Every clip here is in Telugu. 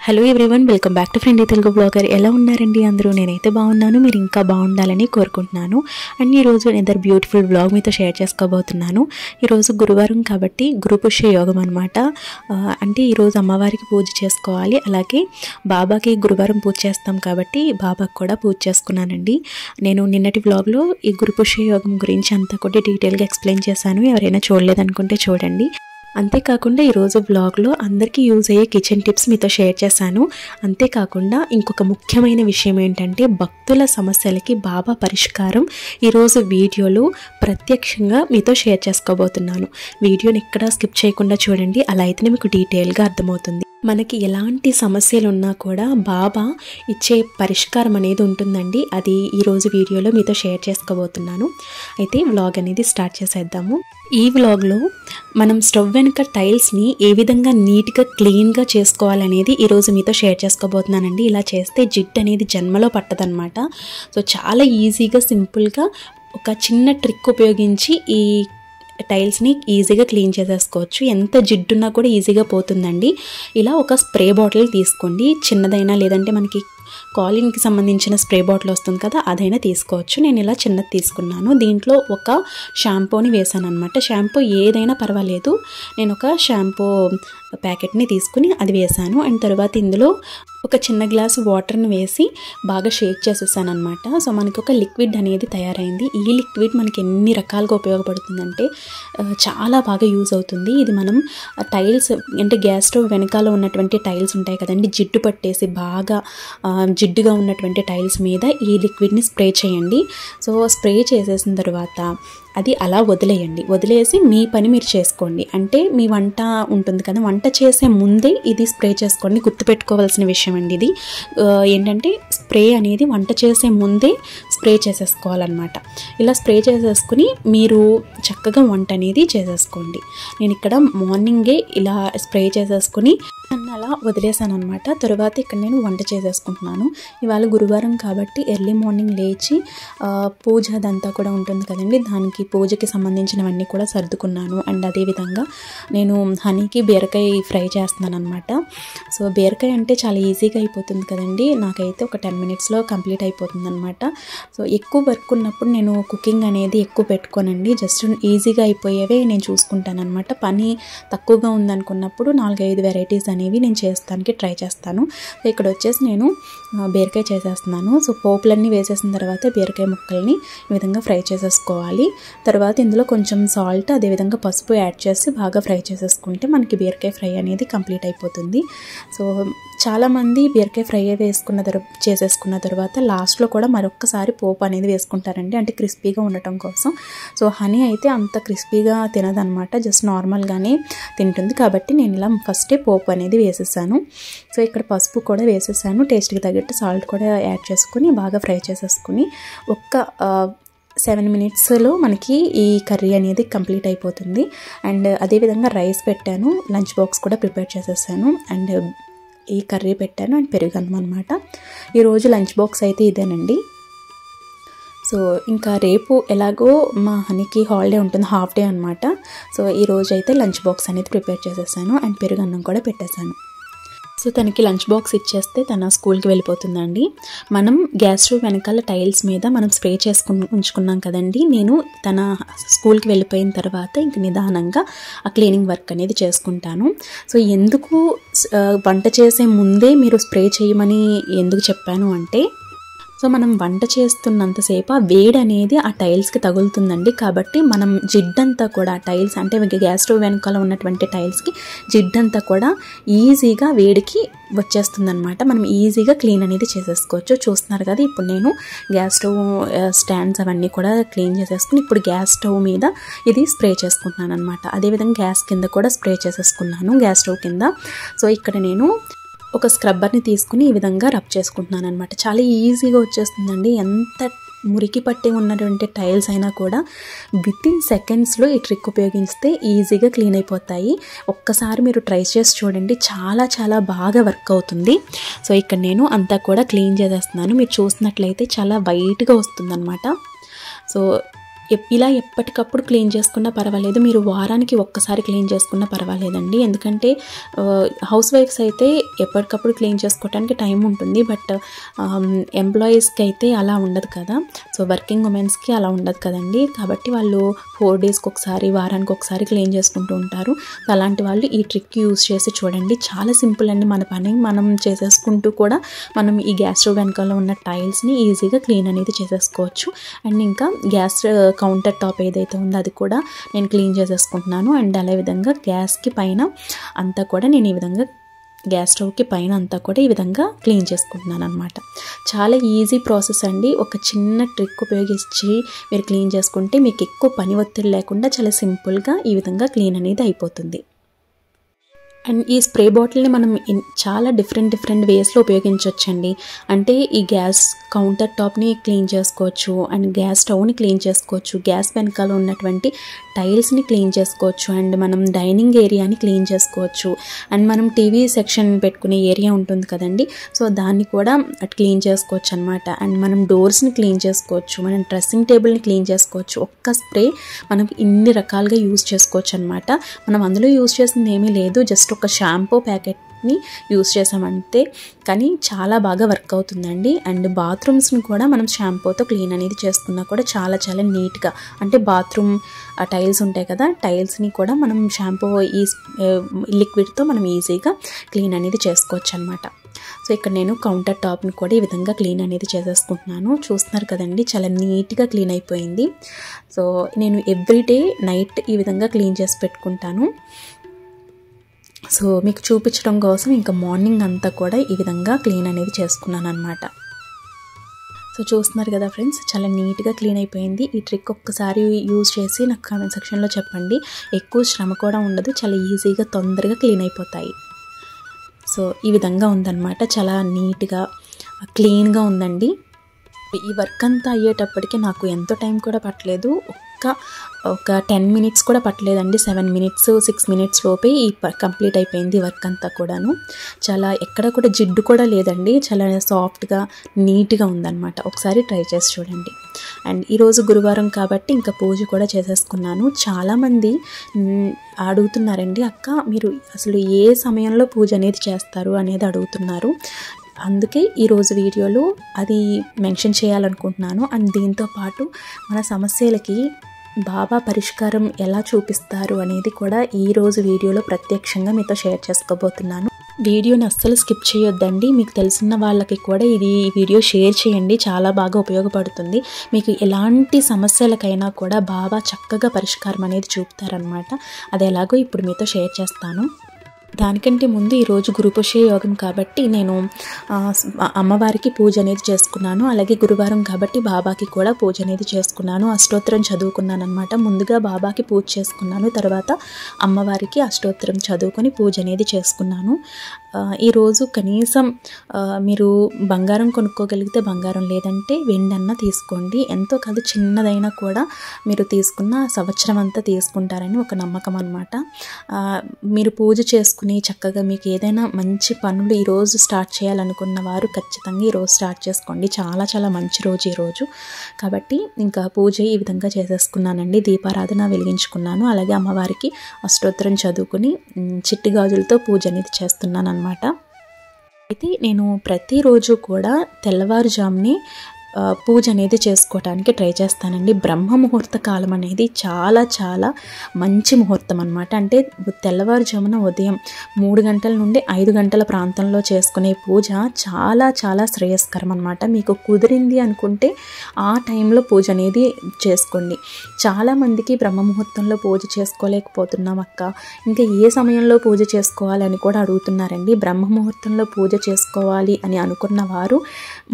Hello everyone, welcome back to friend Telugu blogger. ఎలా ఉన్నారండి అందరూ? నేనైతే బాగున్నాను, మీరు ఇంకా బాగుండాలని కోరుకుంటున్నాను. అండ్ ఈరోజు నేను బ్యూటిఫుల్ బ్లాగ్ మీతో షేర్ చేసుకోబోతున్నాను. ఈరోజు గురువారం కాబట్టి గురుపుష్య యోగం అనమాట. అంటే ఈరోజు అమ్మవారికి పూజ చేసుకోవాలి, అలాగే బాబాకి గురువారం పూజ చేస్తాం కాబట్టి బాబాకి కూడా పూజ చేసుకున్నానండి. నేను నిన్నటి బ్లాగ్లో ఈ గురుపుష్య యోగం గురించి అంతా కూడా డీటెయిల్గా ఎక్స్ప్లెయిన్ చేశాను. ఎవరైనా చూడలేదనుకుంటే చూడండి. అంతేకాకుండా ఈరోజు బ్లాగ్లో అందరికీ యూజ్ అయ్యే కిచెన్ టిప్స్ మీతో షేర్ చేశాను. అంతేకాకుండా ఇంకొక ముఖ్యమైన విషయం ఏంటంటే భక్తుల సమస్యలకి బాబా పరిష్కారం ఈరోజు వీడియోలో ప్రత్యక్షంగా మీతో షేర్ చేసుకోబోతున్నాను. వీడియోని ఎక్కడా స్కిప్ చేయకుండా చూడండి, అలా అయితేనే మీకు డీటెయిల్గా అర్థమవుతుంది. మనకి ఎలాంటి సమస్యలు ఉన్నా కూడా బాబా ఇచ్చే పరిష్కారం అనేది ఉంటుందండి. అది ఈరోజు వీడియోలో మీతో షేర్ చేసుకోబోతున్నాను. అయితే వ్లాగ్ అనేది స్టార్ట్ చేసేద్దాము. ఈ వ్లాగ్లో మనం స్టవ్ వెనుక టైల్స్ని ఏ విధంగా నీట్గా క్లీన్గా చేసుకోవాలనేది ఈరోజు మీతో షేర్ చేసుకోబోతున్నానండి. ఇలా చేస్తే జిడ్డు అనేది జన్మలో పట్టదనమాట. సో చాలా ఈజీగా సింపుల్గా ఒక చిన్న ట్రిక్ ఉపయోగించి ఈ టైల్స్ని ఈజీగా క్లీన్ చేసేసుకోవచ్చు. ఎంత జిడ్డున్నా కూడా ఈజీగా పోతుందండి. ఇలా ఒక స్ప్రే బాటిల్ తీసుకోండి, చిన్నదైనా లేదంటే మనకి కాలిన్కి సంబంధించిన స్ప్రే బాటిల్ వస్తుంది కదా, అదైనా తీసుకోవచ్చు. నేను ఇలా చిన్నది తీసుకున్నాను. దీంట్లో ఒక షాంపూని వేసాను అనమాట. షాంపూ ఏదైనా పర్వాలేదు. నేను ఒక షాంపూ ప్యాకెట్ని తీసుకుని అది వేసాను. అండ్ తర్వాత ఇందులో ఒక చిన్న గ్లాసు వాటర్ని వేసి బాగా షేక్ చేసేసాను అనమాట. సో మనకి ఒక లిక్విడ్ అనేది తయారైంది. ఈ లిక్విడ్ మనకి ఎన్ని రకాలుగా ఉపయోగపడుతుందంటే చాలా బాగా యూజ్ అవుతుంది. ఇది మనం టైల్స్ అంటే గ్యాస్ స్టవ్ వెనకాల ఉన్నటువంటి టైల్స్ ఉంటాయి కదండి, జిడ్డు పట్టేసి బాగా జిడ్డుగా ఉన్నటువంటి టైల్స్ మీద ఈ లిక్విడ్ని స్ప్రే చేయండి. సో స్ప్రే చేసేసిన తర్వాత అది అలా వదిలేయండి. వదిలేసి మీ పని మీరు చేసుకోండి. అంటే మీ వంట ఉంటుంది కదా, వంట చేసే ముందే ఇది స్ప్రే చేసుకోండి. గుర్తుపెట్టుకోవాల్సిన విషయం అండి ఇది. ఏంటంటే స్ప్రే అనేది వంట చేసే ముందే స్ప్రే చేసేసుకోవాలన్నమాట. ఇలా స్ప్రే చేసేసుకుని మీరు చక్కగా వంట అనేది చేసేసుకోండి. నేను ఇక్కడ మార్నింగే ఇలా స్ప్రే చేసేసుకుని అలా వదిలేసాను అనమాట. తర్వాత ఇక్కడ నేను వంట చేసేసుకుంటున్నాను. ఇవాళ గురువారం కాబట్టి ఎర్లీ మార్నింగ్ లేచి పూజ అదంతా కూడా ఉంటుంది కదండి, దానికి పూజకి సంబంధించినవన్నీ కూడా సర్దుకున్నాను. అండ్ అదేవిధంగా నేను హనీకి బీరకాయ ఫ్రై చేస్తున్నాను అనమాట. సో బీరకాయ అంటే చాలా ఈజీగా అయిపోతుంది కదండి, నాకైతే ఒక 10 minutesలో కంప్లీట్ అయిపోతుంది అనమాట. సో ఎక్కువ వర్క్ ఉన్నప్పుడు నేను కుకింగ్ అనేది ఎక్కువ పెట్టుకోనండి, జస్ట్ ఈజీగా అయిపోయేవే నేను చూసుకుంటాను అనమాట. పని తక్కువగా ఉందనుకున్నప్పుడు 4-5 వెరైటీస్ అనేవి నేను చేస్తానికి ట్రై చేస్తాను. సో ఇక్కడ వచ్చేసి నేను బీరకాయ చేసేస్తున్నాను. సో పోపులన్నీ వేసేసిన తర్వాత బీరకాయ ముక్కల్ని ఈ విధంగా ఫ్రై చేసేసుకోవాలి. తర్వాత ఇందులో కొంచెం సాల్ట్ అదేవిధంగా పసుపు యాడ్ చేసి బాగా ఫ్రై చేసేసుకుంటే మనకి బీరకాయ ఫ్రై అనేది కంప్లీట్ అయిపోతుంది. సో చాలామంది బీరకాయ ఫ్రై చేసేసుకున్న తర్వాత లాస్ట్లో కూడా మరొక్కసారి పోపు అనేది వేసుకుంటారండి, అంటే క్రిస్పీగా ఉండటం కోసం. సో హనీ అయితే అంత క్రిస్పీగా తినదనమాట, జస్ట్ నార్మల్గానే తింటుంది. కాబట్టి నేను ఇలా ఫస్టే పోపు అనేది వేసేసాను. సో ఇక్కడ పసుపు కూడా వేసేసాను, టేస్ట్కి తగ్గట్టు సాల్ట్ కూడా యాడ్ చేసుకుని బాగా ఫ్రై చేసేసుకుని ఒక్క 7 minutesలో మనకి ఈ కర్రీ అనేది కంప్లీట్ అయిపోతుంది. అండ్ అదేవిధంగా రైస్ పెట్టాను, లంచ్ బాక్స్ కూడా ప్రిపేర్ చేసేసాను, అండ్ ఈ కర్రీ పెట్టాను, అండ్ పెరుగన్నం అనమాట. ఈరోజు లంచ్ బాక్స్ అయితే ఇదేనండి. సో ఇంకా రేపు ఎలాగో మా హనీకి హాలిడే ఉంటుంది, హాఫ్ డే అనమాట. సో ఈరోజు అయితే లంచ్ బాక్స్ అనేది ప్రిపేర్ చేసేసాను, అండ్ పెరుగన్నం కూడా పెట్టేశాను. సో తనకి లంచ్ బాక్స్ ఇచ్చేస్తే తన స్కూల్కి వెళ్ళిపోతుందండి. మనం గ్యాస్ స్టవ్ వెనకాల టైల్స్ మీద మనం స్ప్రే ఉంచుకున్నాం కదండి. నేను తన స్కూల్కి వెళ్ళిపోయిన తర్వాత ఇంక నిదానంగా ఆ క్లీనింగ్ వర్క్ అనేది చేసుకుంటాను. సో ఎందుకు వంట చేసే ముందే మీరు స్ప్రే చేయమని ఎందుకు చెప్పాను అంటే, సో మనం వంట చేస్తున్నంతసేపు ఆ వేడి అనేది ఆ టైల్స్కి తగులుతుందండి. కాబట్టి మనం జిడ్డంతా కూడా టైల్స్ అంటే గ్యాస్ స్టవ్ వెనకాల ఉన్నటువంటి టైల్స్కి జిడ్డంతా కూడా ఈజీగా వేడికి వచ్చేస్తుందన్నమాట. మనం ఈజీగా క్లీన్ అనేది చేసేసుకోవచ్చు. చూస్తున్నారు కదా, ఇప్పుడు నేను గ్యాస్ స్టవ్ స్టాండ్స్ అవన్నీ కూడా క్లీన్ చేసేసుకుని ఇప్పుడు గ్యాస్ స్టవ్ మీద ఇది స్ప్రే చేసుకుంటున్నాను అనమాట. అదేవిధంగా గ్యాస్ కింద కూడా స్ప్రే చేసేసుకున్నాను, గ్యాస్ స్టవ్ కింద. సో ఇక్కడ నేను ఒక స్క్రబ్బర్ని తీసుకుని ఈ విధంగా రబ్ చేసుకుంటున్నాను అనమాట. చాలా ఈజీగా వచ్చేస్తుందండి. ఎంత మురికి పట్టి ఉన్నటువంటి టైల్స్ అయినా కూడా వితిన్ సెకండ్స్లో ఈ ట్రిక్ ఉపయోగిస్తే ఈజీగా క్లీన్ అయిపోతాయి. ఒక్కసారి మీరు ట్రై చేసి చూడండి, చాలా చాలా బాగా వర్క్ అవుతుంది. సో ఇక్కడ నేను అంతా కూడా క్లీన్ చేసేస్తున్నాను. మీరు చూసినట్లయితే చాలా వైట్గా వస్తుందన్నమాట. సో ఇలా ఎప్పటికప్పుడు క్లీన్ చేసుకున్నా పర్వాలేదు, మీరు వారానికి ఒక్కసారి క్లీన్ చేసుకున్నా పర్వాలేదండి. ఎందుకంటే హౌస్ వైఫ్స్ అయితే ఎప్పటికప్పుడు క్లీన్ చేసుకోవడానికి టైం ఉంటుంది, బట్ ఎంప్లాయీస్కి అయితే అలా ఉండదు కదా. సో వర్కింగ్ ఉమెన్స్కి అలా ఉండదు కదండి. కాబట్టి వాళ్ళు 4 డేస్కి ఒకసారి, వారానికి ఒకసారి క్లీన్ చేసుకుంటూ ఉంటారు. అలాంటి వాళ్ళు ఈ ట్రిక్ యూస్ చేసి చూడండి. చాలా సింపుల్ అండి. మన పని మనం చేసేసుకుంటూ కూడా మనం ఈ గ్యాస్ స్టవ్ వెనకాల ఉన్న టైల్స్ని ఈజీగా క్లీన్ అనేది చేసేసుకోవచ్చు. అండ్ ఇంకా గ్యాస్ కౌంటర్ టాప్ ఏదైతే ఉందో అది కూడా నేను క్లీన్ చేసేసుకుంటున్నాను. అండ్ అదే విధంగా గ్యాస్కి పైన అంతా కూడా నేను ఈ విధంగా గ్యాస్ స్టవ్కి పైన అంతా కూడా ఈ విధంగా క్లీన్ చేసుకుంటున్నాను అనమాట. చాలా ఈజీ ప్రాసెస్ అండి. ఒక చిన్న ట్రిక్ ఉపయోగించి మీరు క్లీన్ చేసుకుంటే మీకు ఎక్కువ పని ఒత్తిడి లేకుండా చాలా సింపుల్గా ఈ విధంగా క్లీన్ అనేది అయిపోతుంది. అండ్ ఈ స్ప్రే బాటిల్ని మనం చాలా డిఫరెంట్ వేస్లో ఉపయోగించవచ్చండి. అంటే ఈ గ్యాస్ కౌంటర్ టాప్ని క్లీన్ చేసుకోవచ్చు, అండ్ గ్యాస్ స్టవ్ని క్లీన్ చేసుకోవచ్చు, గ్యాస్ వెనకాల ఉన్నటువంటి టైల్స్ని క్లీన్ చేసుకోవచ్చు, అండ్ మనం డైనింగ్ ఏరియాని క్లీన్ చేసుకోవచ్చు, అండ్ మనం టీవీ సెక్షన్ పెట్టుకునే ఏరియా ఉంటుంది కదండి, సో దాన్ని కూడా క్లీన్ చేసుకోవచ్చు అనమాట. అండ్ మనం డోర్స్ని క్లీన్ చేసుకోవచ్చు, మనం డ్రెస్సింగ్ టేబుల్ని క్లీన్ చేసుకోవచ్చు. ఒక్క స్ప్రే మనం ఇన్ని రకాలుగా యూజ్ చేసుకోవచ్చు అనమాట. మనం అందులో యూజ్ చేసింది ఏమీ లేదు, జస్ట్ ఒక షాంపూ ప్యాకెట్ని యూజ్ చేసామంతే, కానీ చాలా బాగా వర్క్ అవుతుందండి. అండ్ బాత్రూమ్స్ని కూడా మనం షాంపూతో క్లీన్ అనేది చేసుకున్నా కూడా చాలా నీట్గా, అంటే బాత్రూమ్ టైల్స్ ఉంటాయి కదా, టైల్స్ని కూడా మనం షాంపూ ఈ లిక్విడ్తో మనం ఈజీగా క్లీన్ అనేది చేసుకోవచ్చు అనమాట. సో ఇక్కడ నేను కౌంటర్ టాప్ని కూడా ఈ విధంగా క్లీన్ అనేది చేసేసుకుంటున్నాను. చూస్తున్నారు కదండి, చాలా నీట్గా క్లీన్ అయిపోయింది. సో నేను ఎవ్రీడే నైట్ ఈ విధంగా క్లీన్ చేసి పెట్టుకుంటాను. సో మీకు చూపించడం కోసం ఇంకా మార్నింగ్ అంతా కూడా ఈ విధంగా క్లీన్ అనేది చేసుకున్నాను అనమాట. సో చూస్తున్నారు కదా ఫ్రెండ్స్, చాలా నీట్గా క్లీన్ అయిపోయింది. ఈ ట్రిక్ ఒక్కసారి యూజ్ చేసి నాకు కామెంట్ సెక్షన్లో చెప్పండి. ఎక్కువ శ్రమ కూడా ఉండదు, చాలా ఈజీగా తొందరగా క్లీన్ అయిపోతాయి. సో ఈ విధంగా ఉందన్నమాట, చాలా నీట్గా క్లీన్గా ఉందండి. ఈ వర్క్ అంతా అయ్యేటప్పటికి నాకు ఎంతో టైం కూడా పట్టలేదు, ఒక 10 మినిట్స్ కూడా పట్టలేదండి. 7 మినిట్స్ 6 మినిట్స్ లోపే ఈ కంప్లీట్ అయిపోయింది వర్క్ అంతా కూడాను. చాలా ఎక్కడ కూడా జిడ్డు కూడా లేదండి, చాలా సాఫ్ట్గా నీట్గా ఉందన్నమాట. ఒకసారి ట్రై చేసి చూడండి. అండ్ ఈరోజు గురువారం కాబట్టి ఇంకా పూజ కూడా చేసేసుకున్నాను. చాలామంది అడుగుతున్నారండి, అక్క మీరు అసలు ఏ సమయంలో పూజ అనేది చేస్తారు అనేది అడుగుతున్నారు. అందుకే ఈరోజు వీడియోలో అది మెన్షన్ చేయాలనుకుంటున్నాను. అండ్ దీంతో పాటు మన సమస్యలకి బాబా పరిష్కారం ఎలా చూపిస్తారు అనేది కూడా ఈరోజు వీడియోలో ప్రత్యక్షంగా మీతో షేర్ చేసుకోబోతున్నాను. వీడియోని అస్సలు స్కిప్ చేయొద్దండి. మీకు తెలిసిన వాళ్ళకి కూడా ఈ వీడియో షేర్ చేయండి, చాలా బాగా ఉపయోగపడుతుంది. మీకు ఎలాంటి సమస్యలకైనా కూడా బాబా చక్కగా పరిష్కారం అనేది చూపుతారనమాట. అది ఎలాగో ఇప్పుడు మీతో షేర్ చేస్తాను. దానికంటే ముందు ఈరోజు గురుపుష్య యోగం కాబట్టి నేను అమ్మవారికి పూజ అనేది చేసుకున్నాను. అలాగే గురువారం కాబట్టి బాబాకి కూడా పూజ అనేది చేసుకున్నాను. అష్టోత్తరం చదువుకున్నాను అనమాట. ముందుగా బాబాకి పూజ చేసుకున్నాను, తర్వాత అమ్మవారికి అష్టోత్తరం చదువుకొని పూజ అనేది చేసుకున్నాను. ఈరోజు కనీసం మీరు బంగారం కొనుక్కోగలిగితే బంగారం, లేదంటే వెండన్నా తీసుకోండి. ఎంతో కాదు, చిన్నదైనా కూడా మీరు తీసుకున్న సంవత్సరం అంతా తీసుకుంటారని ఒక నమ్మకం అనమాట. మీరు పూజ చేసుకుని చక్కగా మీకు ఏదైనా మంచి పనులు ఈరోజు స్టార్ట్ చేయాలనుకున్న వారు ఖచ్చితంగా ఈరోజు స్టార్ట్ చేసుకోండి. చాలా మంచి రోజు ఈరోజు. కాబట్టి ఇంకా పూజ ఈ విధంగా చేసేసుకున్నానండి. దీపారాధన వెలిగించుకున్నాను. అలాగే అమ్మవారికి అష్టోత్తరం చదువుకుని చిట్టి గాజులతో పూజ అనేది చేస్తున్నాను అనమాట. అయితే నేను ప్రతిరోజు కూడా తెల్లవారుజామునే పూజ అనేది చేసుకోవడానికి ట్రై చేస్తానండి. బ్రహ్మ ముహూర్త కాలం అనేది చాలా మంచి ముహూర్తం అనమాట. అంటే తెల్లవారుజామున ఉదయం 3 గంటల నుండి 5 గంటల ప్రాంతంలో చేసుకునే పూజ చాలా శ్రేయస్కరం అనమాట. మీకు కుదిరింది అనుకుంటే ఆ టైంలో పూజ అనేది చేసుకోండి. చాలామందికి బ్రహ్మ ముహూర్తంలో పూజ చేసుకోలేకపోతున్నాం అక్క, ఇంకా ఏ సమయంలో పూజ చేసుకోవాలని కూడా అడుగుతున్నారండి. బ్రహ్మ ముహూర్తంలో పూజ చేసుకోవాలి అని అనుకున్న వారు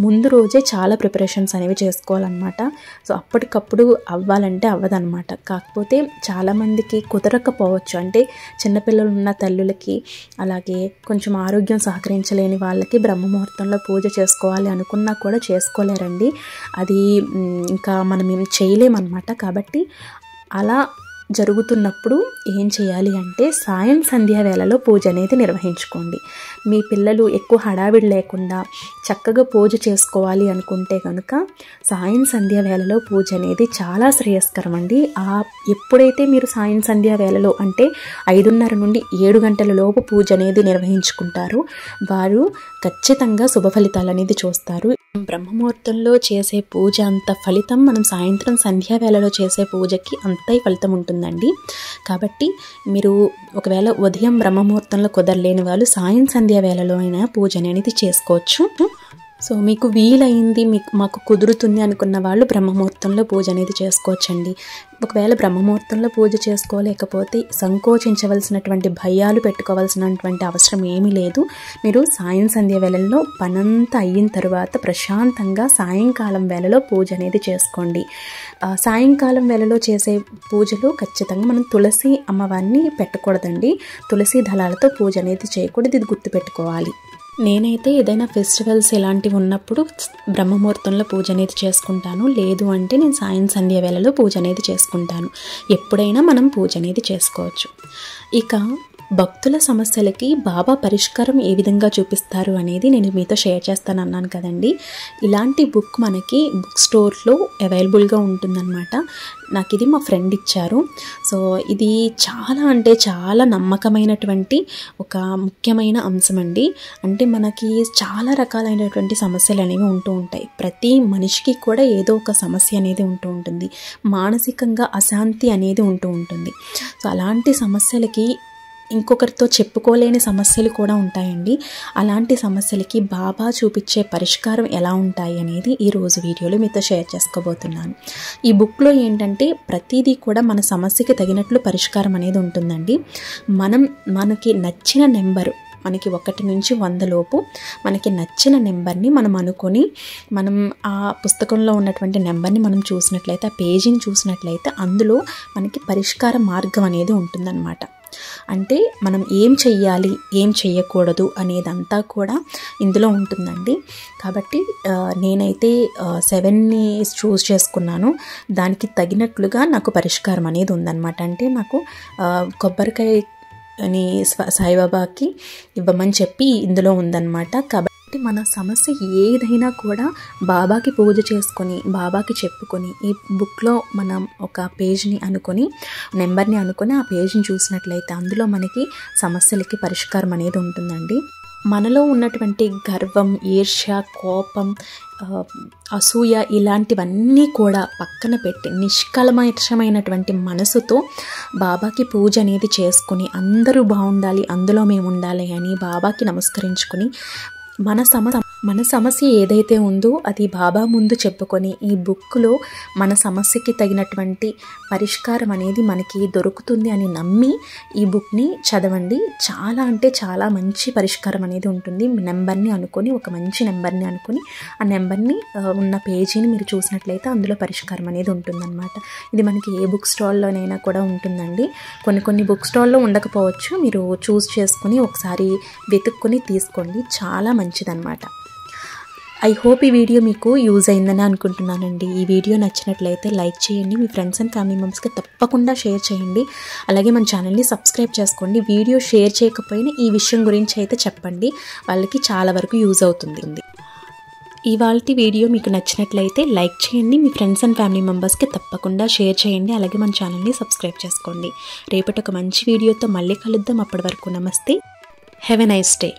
ముందు రోజే చాలా ప్రిపరేషన్స్ అనేవి చేసుకోవాలన్నమాట. సో అప్పటికప్పుడు అవ్వాలంటే అవ్వదన్నమాట. కాకపోతే చాలామందికి కుదరకపోవచ్చు. అంటే చిన్నపిల్లలు ఉన్న తల్లులకి, అలాగే కొంచెం ఆరోగ్యం సహకరించలేని వాళ్ళకి బ్రహ్మ ముహూర్తంలో పూజ చేసుకోవాలి అనుకున్నా కూడా చేసుకోలేరండి. అది ఇంకా మనం ఏం చేయలేమన్నమాట. కాబట్టి అలా జరుగుతున్నప్పుడు ఏం చేయాలి అంటే సాయం సంధ్యా వేళలో పూజ అనేది నిర్వహించుకోండి. మీ పిల్లలు ఎక్కువ హడావిడి లేకుండా చక్కగా పూజ చేసుకోవాలి అనుకుంటే కనుక సాయం సంధ్యా వేళలో పూజ అనేది చాలా శ్రేయస్కరం అండి. ఎప్పుడైతే మీరు సాయం సంధ్యా వేళలో అంటే 5:30 నుండి 7 గంటల లోపు పూజ అనేది నిర్వహించుకుంటారు, వారు ఖచ్చితంగా శుభ ఫలితాలు అనేది చూస్తారు. బ్రహ్మముహూర్తంలో చేసే పూజ అంత ఫలితం మనం సాయంత్రం సంధ్యా వేళలో చేసే పూజకి అంతే ఫలితం ఉంటుందండి. కాబట్టి మీరు ఒకవేళ ఉదయం బ్రహ్మముహూర్తంలో కుదరలేని వాళ్ళు సాయం సంధ్యా వేళలో అయినా పూజ అనేది చేసుకోవచ్చు. సో మీకు వీలైంది, మాకు కుదురుతుంది అనుకున్న వాళ్ళు బ్రహ్మముహూర్తంలో పూజ అనేది చేసుకోవచ్చండి. ఒకవేళ బ్రహ్మముహూర్తంలో పూజ చేసుకోలేకపోతే సంకోచించవలసినటువంటి భయాలు పెట్టుకోవాల్సినటువంటి అవసరం ఏమీ లేదు. మీరు సాయం సంధ్య వేళల్లో పనంతా అయిన తర్వాత ప్రశాంతంగా సాయంకాలం వేళలో పూజ అనేది చేసుకోండి. సాయంకాలం వేళలో చేసే పూజలు ఖచ్చితంగా మనం తులసి అమ్మవారిని పెట్టకూడదండి. తులసి దళాలతో పూజ అనేది చేయకూడదు, ఇది గుర్తుపెట్టుకోవాలి. నేనైతే ఏదైనా ఫెస్టివల్స్ ఇలాంటివి ఉన్నప్పుడు బ్రహ్మముహూర్తంలో పూజ అనేది చేసుకుంటాను. లేదు అంటే నేను సాయం సంధ్య వేళలో పూజ అనేది చేసుకుంటాను. ఎప్పుడైనా మనం పూజ అనేది చేసుకోవచ్చు. ఇక భక్తుల సమస్యలకి బాబా పరిష్కారం ఏ విధంగా చూపిస్తారు అనేది నేను మీతో షేర్ చేస్తాను అన్నాను కదండి. ఇలాంటి బుక్ మనకి బుక్ స్టోర్లో అవైలబుల్గా ఉంటుందన్నమాట. నాకు ఇది మా ఫ్రెండ్ ఇచ్చారు. సో ఇది చాలా అంటే చాలా నమ్మకమైనటువంటి ఒక ముఖ్యమైన అంశం అండి. అంటే మనకి చాలా రకాలైనటువంటి సమస్యలు అనేవి ఉంటూ ఉంటాయి. ప్రతి మనిషికి కూడా ఏదో ఒక సమస్య అనేది ఉంటూ ఉంటుంది. మానసికంగా అశాంతి అనేది ఉంటూ ఉంటుంది. సో అలాంటి సమస్యలకి ఇంకొకరితో చెప్పుకోలేని సమస్యలు కూడా ఉంటాయండి. అలాంటి సమస్యలకి బాబా చూపించే పరిష్కారం ఎలా ఉంటాయి అనేది ఈరోజు వీడియోలో మీతో షేర్ చేసుకోబోతున్నాను. ఈ బుక్లో ఏంటంటే ప్రతిదీ కూడా మన సమస్యకి తగినట్లు పరిష్కారం అనేది ఉంటుందండి. మనకి నచ్చిన నెంబరు, మనకి 1 నుంచి 100 లోపు మనకి నచ్చిన నెంబర్ని మనం అనుకొని మనం ఆ పుస్తకంలో ఉన్నటువంటి నెంబర్ని మనం చూసినట్లయితే, ఆ పేజీని చూసినట్లయితే అందులో మనకి పరిష్కార మార్గం అనేది ఉంటుందన్నమాట. అంటే మనం ఏం చెయ్యాలి, ఏం చెయ్యకూడదు అనేదంతా కూడా ఇందులో ఉంటుందండి. కాబట్టి నేనైతే 7ని చూస్ చేసుకున్నాను. దానికి తగినట్లుగా నాకు పరిష్కారం అనేది ఉందన్నమాట. అంటే నాకు కొబ్బరికాయ అని సాయిబాబాకి ఇవ్వమని చెప్పి ఇందులో ఉందన్నమాట. కాబట్టి మన సమస్య ఏదైనా కూడా బాబాకి పూజ చేసుకొని, బాబాకి చెప్పుకొని, ఈ బుక్లో మనం ఒక పేజ్ని అనుకొని, నెంబర్ని అనుకొని ఆ పేజ్ని చూసినట్లయితే అందులో మనకి సమస్యలకి పరిష్కారం అనేది ఉంటుందండి. మనలో ఉన్నటువంటి గర్వం, ఈర్ష్య, కోపం, అసూయ ఇలాంటివన్నీ కూడా పక్కన పెట్టి నిష్కల్మషమైనటువంటి మనసుతో బాబాకి పూజ అనేది చేసుకుని, అందరూ బాగుండాలి, అందులో మేము ఉండాలి అని బాబాకి నమస్కరించుకొని మన సమస్య ఏదైతే ఉందో అది బాబా ముందు చెప్పుకొని, ఈ బుక్లో మన సమస్యకి తగినటువంటి పరిష్కారం అనేది మనకి దొరుకుతుంది అని నమ్మి ఈ బుక్ని చదవండి. చాలా అంటే చాలా మంచి పరిష్కారం అనేది ఉంటుంది. నెంబర్ని అనుకొని, ఒక మంచి నెంబర్ని అనుకొని ఆ నెంబర్ని ఉన్న పేజీని మీరు చూసినట్లయితే అందులో పరిష్కారం అనేది ఉంటుందన్నమాట. ఇది మనకి ఏ బుక్ స్టాల్లోనైనా కూడా ఉంటుందండి. కొన్ని బుక్ స్టాల్లో ఉండకపోవచ్చు. మీరు చూస్ చేసుకుని ఒకసారి వెతుక్కొని తీసుకోండి. చాలా మంచిదన్నమాట. ఐ హోప్ ఈ వీడియో మీకు యూజ్ అయిందని అనుకుంటున్నానండి. ఈ వీడియో నచ్చినట్లయితే లైక్ చేయండి, మీ ఫ్రెండ్స్ అండ్ ఫ్యామిలీ మెంబర్స్కి తప్పకుండా షేర్ చేయండి. అలాగే మన ఛానల్ని సబ్స్క్రైబ్ చేసుకోండి. వీడియో షేర్ చేయకపోయినా ఈ విషయం గురించి అయితే చెప్పండి, వాళ్ళకి చాలా వరకు యూజ్ అవుతుంది. ఇవాల్టి వీడియో మీకు నచ్చినట్లయితే లైక్ చేయండి, మీ ఫ్రెండ్స్ అండ్ ఫ్యామిలీ మెంబర్స్కి తప్పకుండా షేర్ చేయండి. అలాగే మన ఛానల్ని సబ్స్క్రైబ్ చేసుకోండి. రేపటి ఒక మంచి వీడియోతో మళ్ళీ కలుద్దాం. అప్పటి వరకు నమస్తే. Have a nice day.